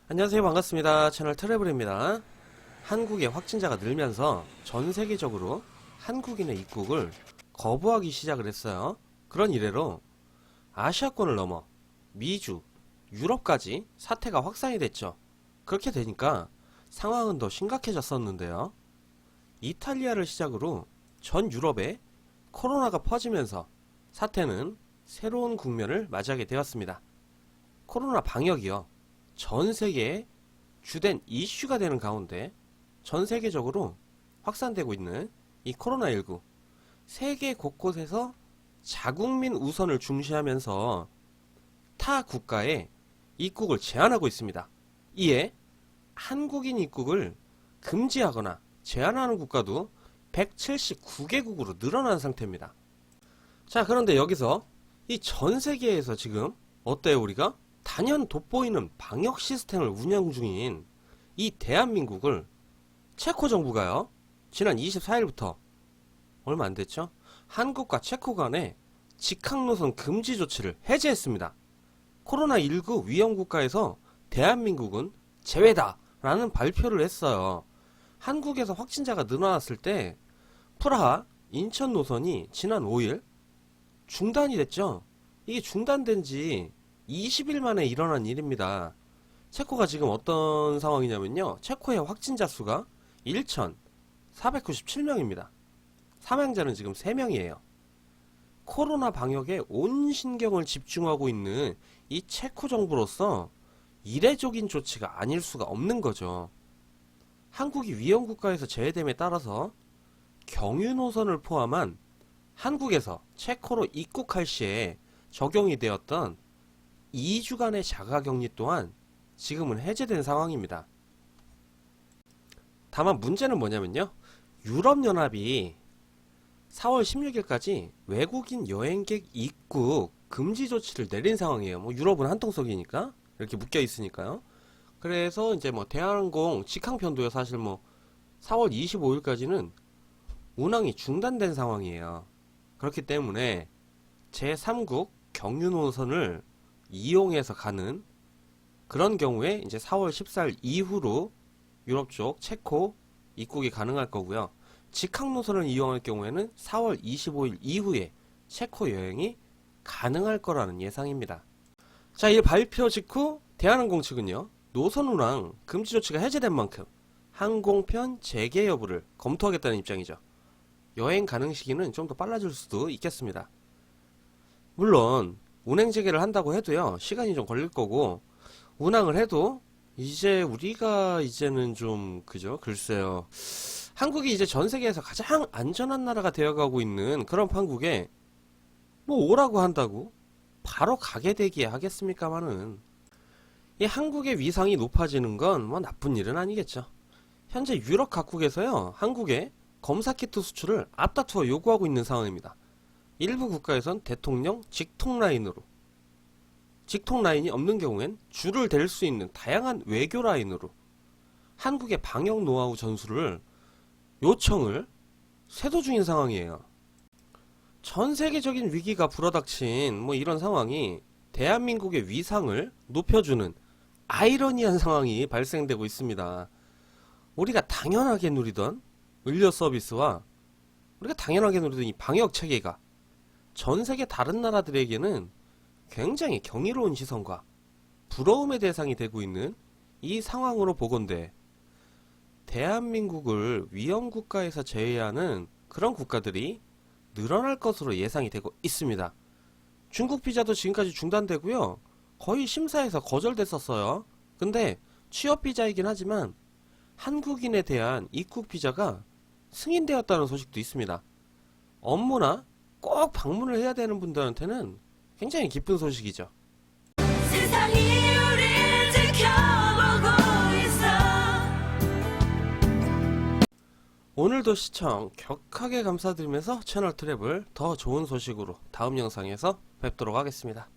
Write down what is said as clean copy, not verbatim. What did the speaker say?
안녕하세요, 반갑습니다. 채널 트래블입니다. 한국의 확진자가 늘면서 전 세계적으로 한국인의 입국을 거부하기 시작을 했어요. 그런 이래로 아시아권을 넘어 미주, 유럽까지 사태가 확산이 됐죠. 그렇게 되니까 상황은 더 심각해졌었는데요. 이탈리아를 시작으로 전 유럽에 코로나가 퍼지면서 사태는 새로운 국면을 맞이하게 되었습니다. 코로나 방역이요, 전 세계에 주된 이슈가 되는 가운데 전 세계적으로 확산되고 있는 이 코로나19, 세계 곳곳에서 자국민 우선을 중시하면서 타 국가에 입국을 제한하고 있습니다. 이에 한국인 입국을 금지하거나 제한하는 국가도 179개국으로 늘어난 상태입니다. 자, 그런데 여기서 이 전 세계에서 지금 어때요? 우리가 단연 돋보이는 방역 시스템을 운영 중인 이 대한민국을 체코 정부가요, 지난 24일부터 얼마 안 됐죠? 한국과 체코 간의 직항노선 금지 조치를 해제했습니다. 코로나19 위험 국가에서 대한민국은 제외다 라는 발표를 했어요. 한국에서 확진자가 늘어났을 때 프라하, 인천 노선이 지난 5일 중단이 됐죠. 이게 중단된 지 20일 만에 일어난 일입니다. 체코가 지금 어떤 상황이냐면요, 체코의 확진자 수가 1,497명입니다. 사망자는 지금 3명이에요. 코로나 방역에 온 신경을 집중하고 있는 이 체코 정부로서 이례적인 조치가 아닐 수가 없는 거죠. 한국이 위험 국가에서 제외됨에 따라서 경유 노선을 포함한 한국에서 체코로 입국할 시에 적용이 되었던 2주간의 자가격리 또한 지금은 해제된 상황입니다. 다만 문제는 뭐냐면요, 유럽연합이 4월 16일까지 외국인 여행객 입국 금지 조치를 내린 상황이에요. 뭐 유럽은 한통속이니까 이렇게 묶여 있으니까요. 그래서 이제 뭐 대한항공 직항편도요, 사실 뭐 4월 25일까지는 운항이 중단된 상황이에요. 그렇기 때문에 제3국 경유 노선을 이용해서 가는 그런 경우에 이제 4월 14일 이후로 유럽 쪽 체코 입국이 가능할 거고요. 직항 노선을 이용할 경우에는 4월 25일 이후에 체코 여행이 가능할 거라는 예상입니다. 자, 이 발표 직후 대한항공 측은요, 노선 운항 금지 조치가 해제된 만큼 항공편 재개 여부를 검토하겠다는 입장이죠. 여행 가능 시기는 좀 더 빨라질 수도 있겠습니다. 물론 운행 재개를 한다고 해도요, 시간이 좀 걸릴 거고, 운항을 해도 이제 우리가 이제는 좀 그죠? 글쎄요. 한국이 이제 전 세계에서 가장 안전한 나라가 되어가고 있는 그런 판국에 뭐 오라고 한다고 바로 가게 되기에 하겠습니까마는, 이 한국의 위상이 높아지는 건 뭐 나쁜 일은 아니겠죠. 현재 유럽 각국에서요, 한국의 검사키트 수출을 앞다투어 요구하고 있는 상황입니다. 일부 국가에선 대통령 직통 라인으로, 직통 라인이 없는 경우엔 줄을 댈 수 있는 다양한 외교 라인으로 한국의 방역 노하우 전수를 요청을 쇄도 중인 상황이에요. 전 세계적인 위기가 불어닥친 뭐 이런 상황이 대한민국의 위상을 높여주는 아이러니한 상황이 발생되고 있습니다. 우리가 당연하게 누리던 의료 서비스와 우리가 당연하게 누리던 이 방역 체계가 전 세계 다른 나라들에게는 굉장히 경이로운 시선과 부러움의 대상이 되고 있는 이 상황으로 보건대 대한민국을 위험 국가에서 제외하는 그런 국가들이 늘어날 것으로 예상이 되고 있습니다. 중국 비자도 지금까지 중단되고요, 거의 심사에서 거절됐었어요. 근데 취업 비자이긴 하지만 한국인에 대한 입국 비자가 승인되었다는 소식도 있습니다. 업무나 꼭 방문을 해야 되는 분들한테는 굉장히 기쁜 소식이죠. 세상이 우리를 지켜보고 있어. 오늘도 시청 격하게 감사드리면서 채널 트래블 더 좋은 소식으로 다음 영상에서 뵙도록 하겠습니다.